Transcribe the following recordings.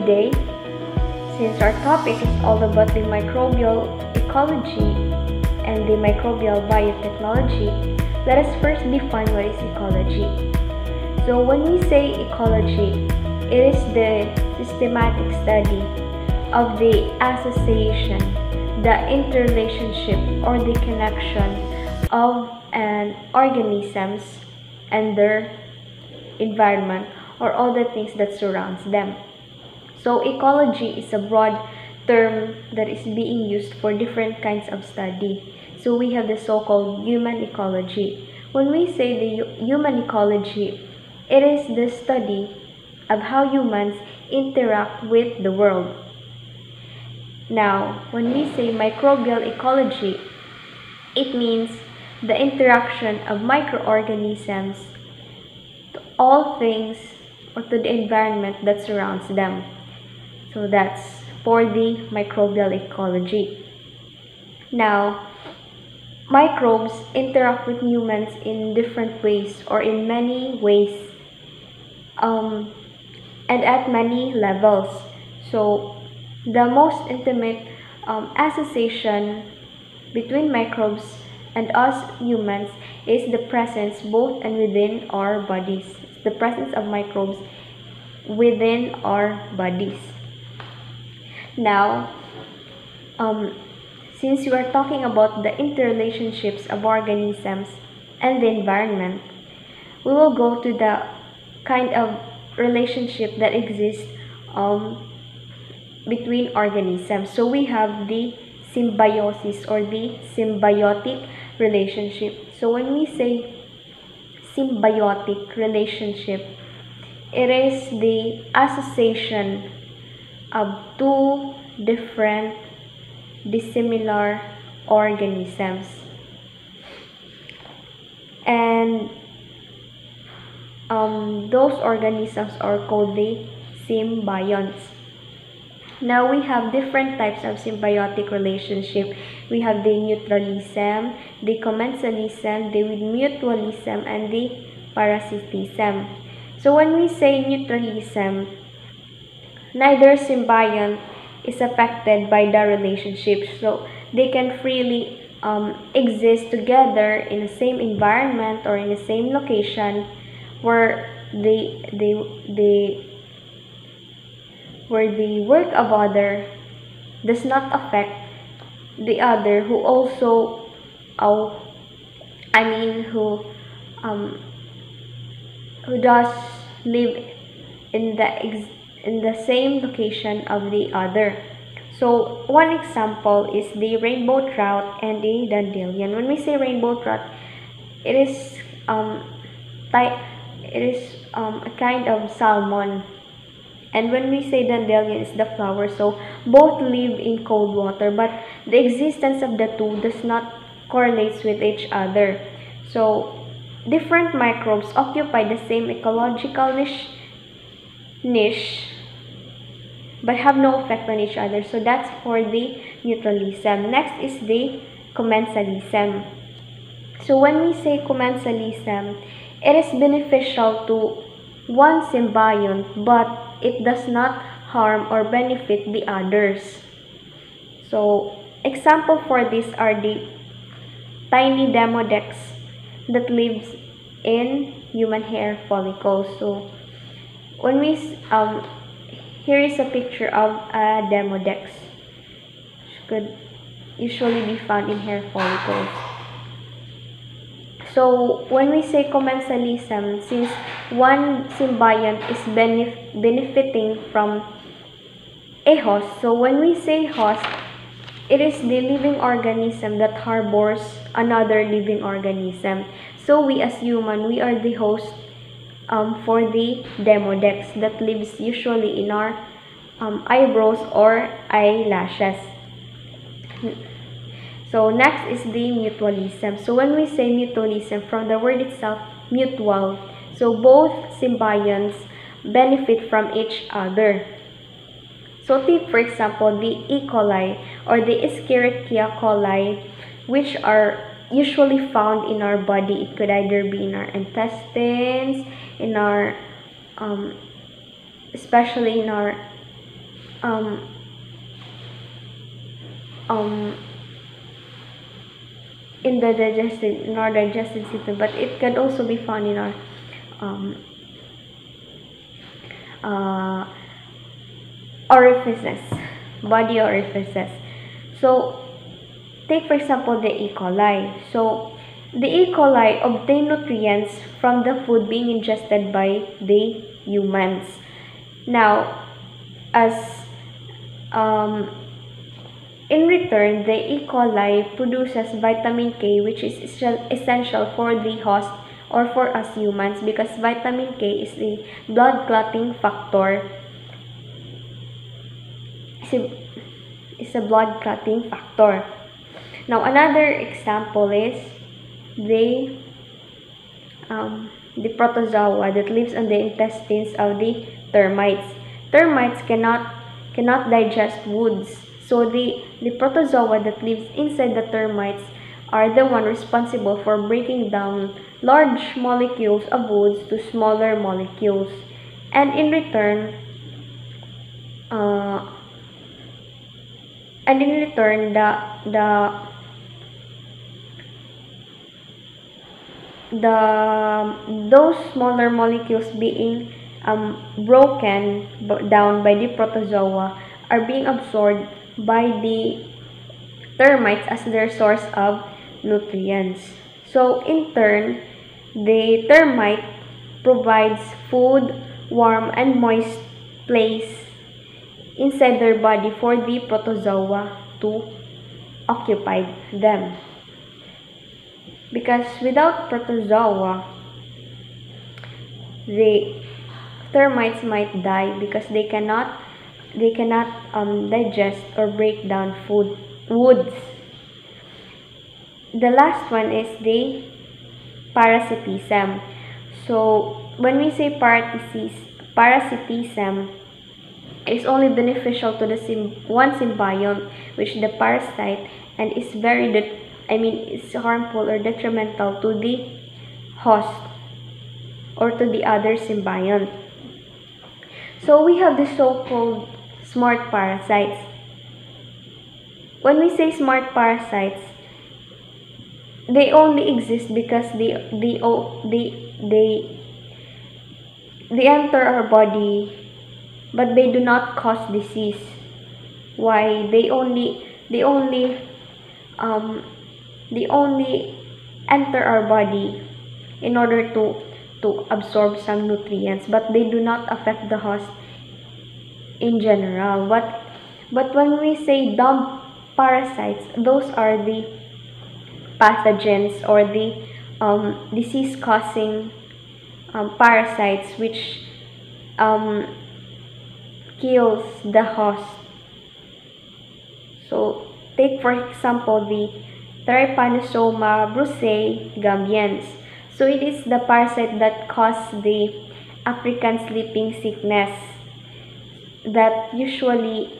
today, since our topic is all about the microbial ecology and the microbial biotechnology, let us first define what is ecology. So when we say ecology, it is the systematic study of the association, the interrelationship or the connection of an organisms and their environment or all the things that surrounds them. So ecology is a broad term that is being used for different kinds of study. So we have the so-called human ecology. When we say the human ecology, it is the study of how humans interact with the world. Now, when we say microbial ecology, it means the interaction of microorganisms to all things or to the environment that surrounds them. So that's for the microbial ecology. Now, microbes interact with humans in different ways or in many ways and at many levels. So the most intimate association between microbes and us humans is the presence both and within our bodies. The presence of microbes within our bodies. Now, since we are talking about the interrelationships of organisms and the environment, we will go to the kind of relationship that exists between organisms. So we have the symbiosis or the symbiotic relationship. So when we say symbiotic relationship, it is the association of two different dissimilar organisms, and those organisms are called the symbionts. Now we have different types of symbiotic relationship. We have the neutralism, the commensalism, the mutualism, and the parasitism. So when we say neutralism, neither symbiont is affected by the relationship. So they can freely exist together in the same environment or in the same location where where the work of other does not affect the other who also who does live in the same location of the other. So one example is the rainbow trout and the dandelion. When we say rainbow trout, it is a kind of salmon. And when we say dandelion, it's the flower. So both live in cold water, but the existence of the two does not correlate with each other. So different microbes occupy the same ecological niche but have no effect on each other. So that's for the neutralism. Next is the commensalism. So when we say commensalism, it is beneficial to one symbiont, but it does not harm or benefit the others. So example for this are the tiny demodex that lives in human hair follicles. So when we here is a picture of a demodex, which could usually be found in hair follicles. So when we say commensalism, since one symbiont is benefiting from a host, so when we say host, it is the living organism that harbors another living organism. So we as human, we are the host for the demodex that lives usually in our eyebrows or eyelashes. So next is the mutualism. So when we say mutualism, from the word itself, mutual, so both symbionts benefit from each other. So take for example the E. coli or the Escherichia coli, which are usually found in our body. It could either be in our intestines, in our especially in our um, um, in our digestive system, but it can also be found in our um, uh, orifices, body orifices. So take for example the E. coli. So the E. coli obtain nutrients from the food being ingested by the humans. Now, as um, in return, the E. coli produces vitamin K, which is essential for the host or for us humans, because vitamin K is the blood clotting factor. Is a blood clotting factor. Now, another example is the protozoa that lives on the intestines of the termites. Termites cannot digest woods, so the protozoa that lives inside the termites are the one responsible for breaking down large molecules of woods to smaller molecules, and in return, those smaller molecules being broken down by the protozoa are being absorbed by the termites as their source of nutrients. So in turn, the termite provides food, warm and moist place inside their body for the protozoa to occupy them. Because without protozoa, the termites might die because they cannot digest or break down woods. The last one is the parasitism. So when we say parasitism, it is only beneficial to the one symbiont, which the parasite, and is it's harmful or detrimental to the host or to the other symbiont. So we have the so-called smart parasites. When we say smart parasites, they only exist because they enter our body, but they do not cause disease. Why? They only enter our body in order to absorb some nutrients, but they do not affect the host in general. But when we say dumb parasites, those are the pathogens or the disease-causing parasites which kills the host. So take for example the Trypanosoma brucei gambians. So it is the parasite that causes the African sleeping sickness that usually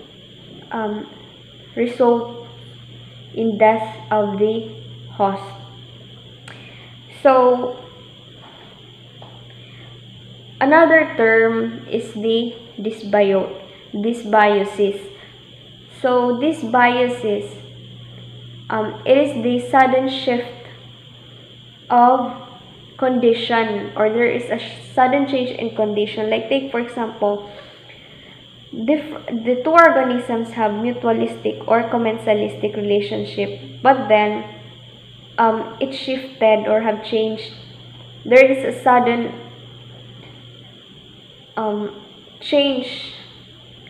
result in death of the host. So another term is the dysbiosis. So dysbiosis, it is the sudden shift of condition, or there is a sudden change in condition. Like take for example, the two organisms have mutualistic or commensalistic relationship, but then it shifted or have changed. There is a sudden change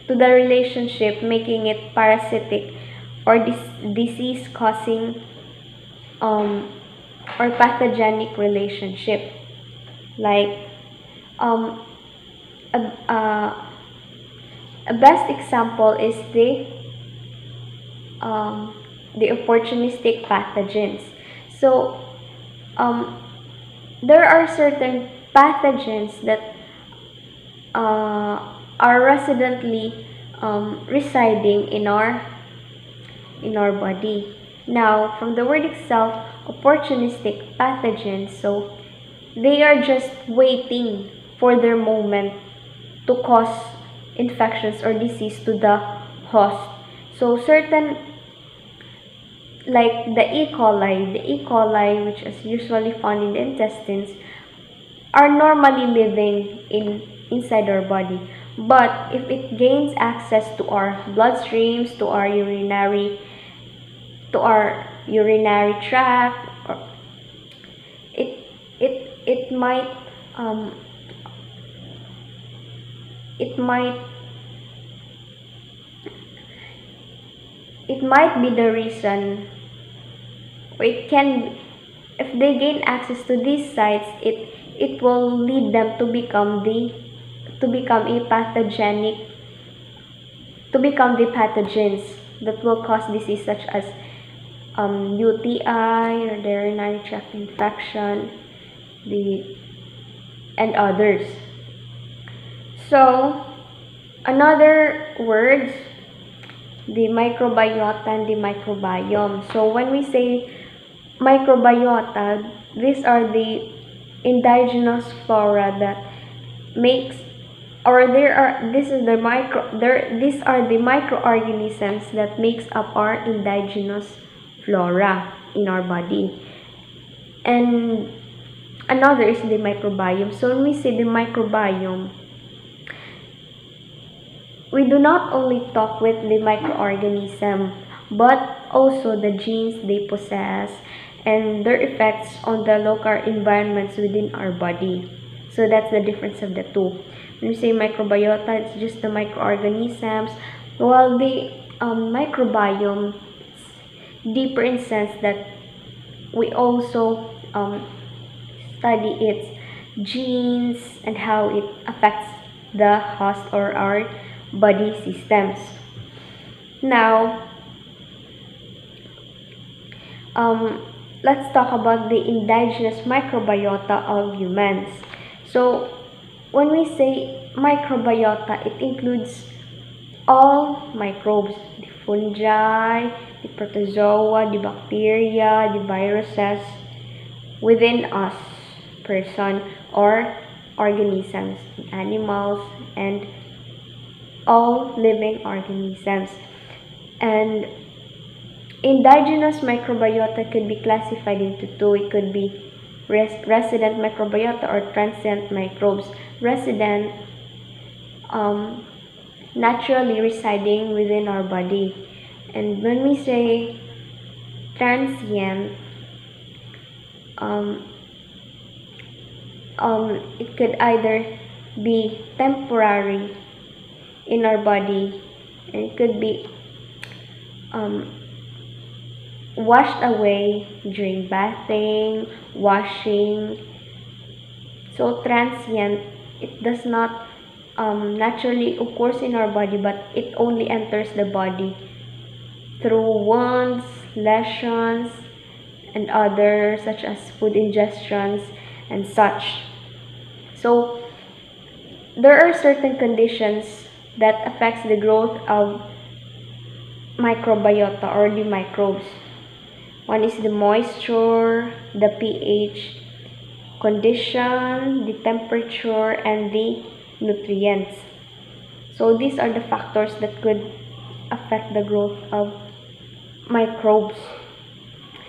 to the relationship, making it parasitic or disease causing or pathogenic relationship. Like a best example is the opportunistic pathogens. So there are certain pathogens that are residently residing in our body. Now, from the word itself, opportunistic pathogens, so they are just waiting for their moment to cause infections or disease to the host. So certain, like the E. coli, which is usually found in the intestines, are normally living inside our body. But if it gains access to our bloodstreams, to our urinary tract, or it might um, it might it might be the reason, or it can, if they gain access to these sites, it will lead them to become a pathogenic, to become the pathogens that will cause disease such as UTI, or the urinary tract infection, and others. So another words, the microbiota and the microbiome. So when we say microbiota, these are the indigenous flora that makes, or these are the microorganisms that makes up our indigenous flora in our body. And another is the microbiome. So when we say the microbiome, we do not only talk with the microorganism, but also the genes they possess and their effects on the local environments within our body. So that's the difference of the two. When we say microbiota, it's just the microorganisms, while the microbiome is deeper in sense that we also study its genes and how it affects the host or our body systems. Now, let's talk about the indigenous microbiota of humans. So, when we say microbiota, it includes all microbes, the fungi, the protozoa, the bacteria, the viruses within us, person or organisms, animals, and all living organisms. And indigenous microbiota could be classified into two. It could be resident microbiota or transient microbes. Resident, naturally residing within our body. And when we say transient, it could either be temporary in our body, and it could be washed away during bathing, washing. So transient, it does not naturally occurs in our body, but it only enters the body through wounds, lesions, and others such as food ingestions and such. So there are certain conditions that affects the growth of microbiota or the microbes. One is the moisture, the pH condition, the temperature, and the nutrients. So these are the factors that could affect the growth of microbes.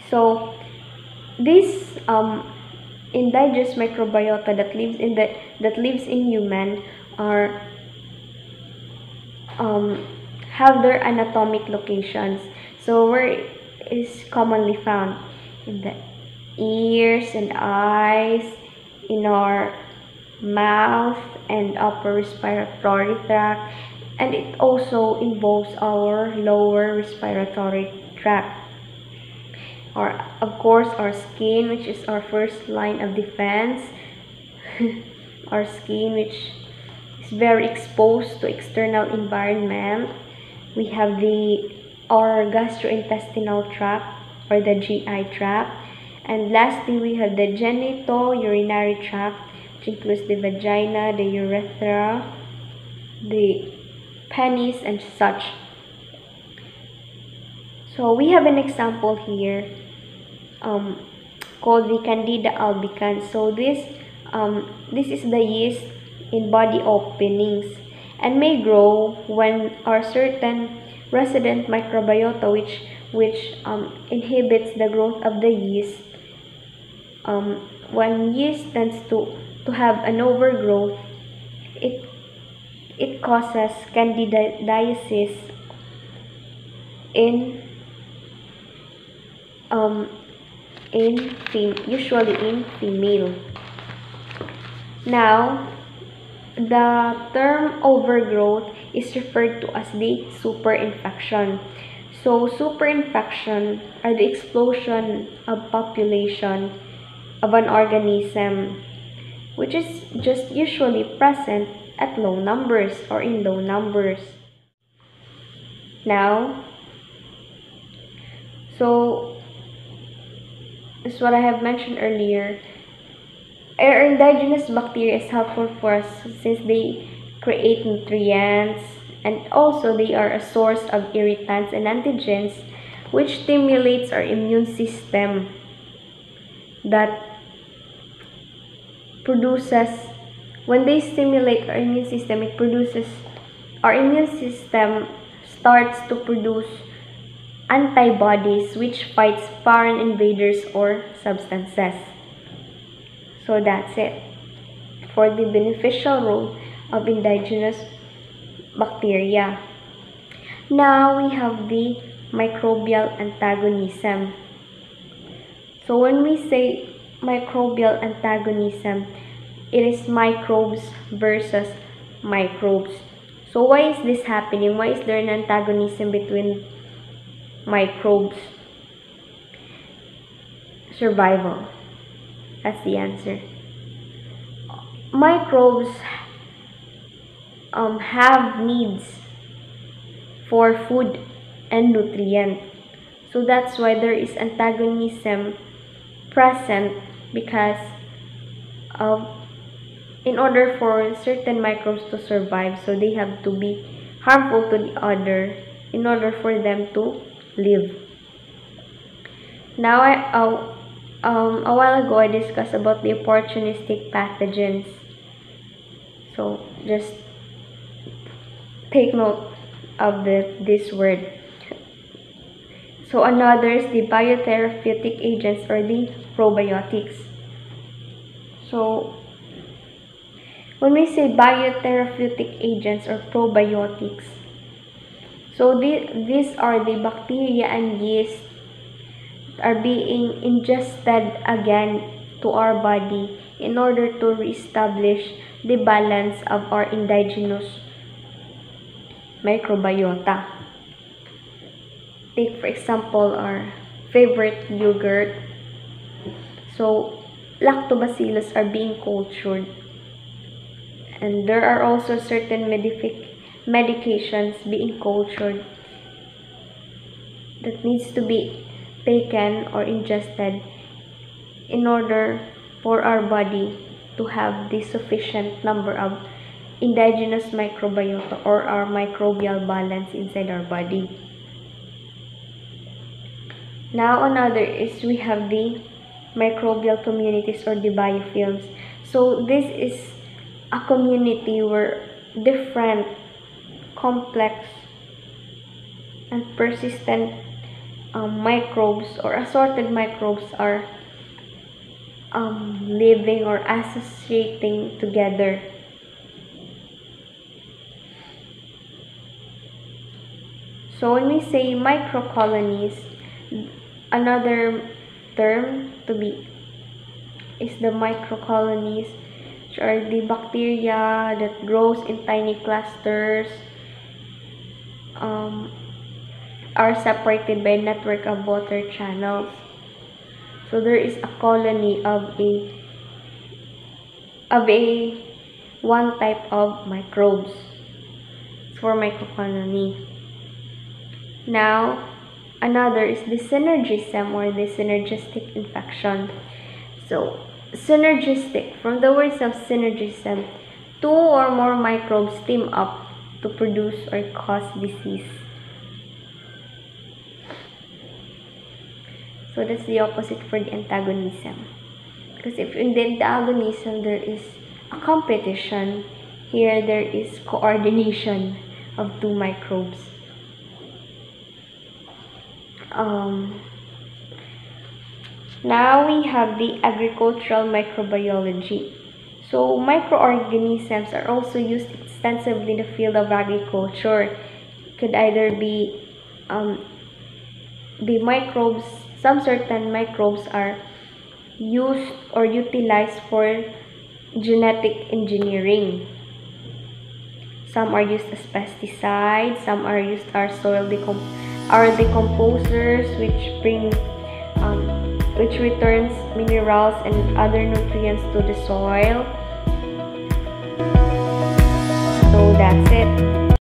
So this indigenous microbiota that lives in human are have their anatomic locations. So where it is commonly found in the ears and eyes, in our mouth and upper respiratory tract, and it also involves our lower respiratory tract. Or of course our skin, which is our first line of defense. Our skin, which is very exposed to external environment. We have our gastrointestinal tract or the GI tract, and lastly we have the genitourinary tract, which includes the vagina, the urethra, the penis, and such. So we have an example here called the Candida albicans. So this is the yeast in body openings, and may grow when our certain resident microbiota which inhibits the growth of the yeast. When yeast tends to have an overgrowth, it causes candidiasis in usually in female. Now, the term overgrowth is referred to as the superinfection. So, superinfection are the explosion of population of an organism, which is just usually present at low numbers or in low numbers. Now, so as what I have mentioned earlier, our indigenous bacteria is helpful for us since they create nutrients, and also they are a source of irritants and antigens which stimulates our immune system that produces, when they stimulate our immune system, our immune system starts to produce antibodies which fights foreign invaders or substances. So that's it for the beneficial role of indigenous bacteria. Now we have the microbial antagonism. So when we say microbial antagonism, it is microbes versus microbes. So why is this happening? Why is there an antagonism between microbes? Survival. That's the answer. Microbes have needs for food and nutrient. So that's why there is antagonism present, because in order for certain microbes to survive, so they have to be harmful to the other in order for them to live. Now, a while ago I discussed about the opportunistic pathogens. So just take note of this word. So another is the biotherapeutic agents or the probiotics. So when we say biotherapeutic agents or probiotics, so these are the bacteria and yeast that are being ingested again to our body in order to reestablish the balance of our indigenous microbiota. Take for example our favorite yogurt. So lactobacillus are being cultured, and there are also certain medications being cultured that needs to be taken or ingested in order for our body to have the sufficient number of indigenous microbiota or our microbial balance inside our body. Now another is we have the microbial communities or the biofilms. So this is a community where different, complex, and persistent microbes or assorted microbes are living or associating together. So when we say microcolonies, another term to be is the microcolonies, which are the bacteria that grows in tiny clusters, are separated by a network of water channels. So there is a colony of one type of microbes for microcolony. Now another is the synergism or the synergistic infection. So synergistic, from the words of synergism, two or more microbes team up to produce or cause disease. So that's the opposite for the antagonism. Because if in the antagonism there is a competition Here there is coordination of two microbes. Now we have the agricultural microbiology. So microorganisms are also used extensively in the field of agriculture. It could either be the microbes, some certain microbes are used or utilized for genetic engineering. Some are used as pesticides, some are used as decomposers, which returns minerals and other nutrients to the soil. So that's it.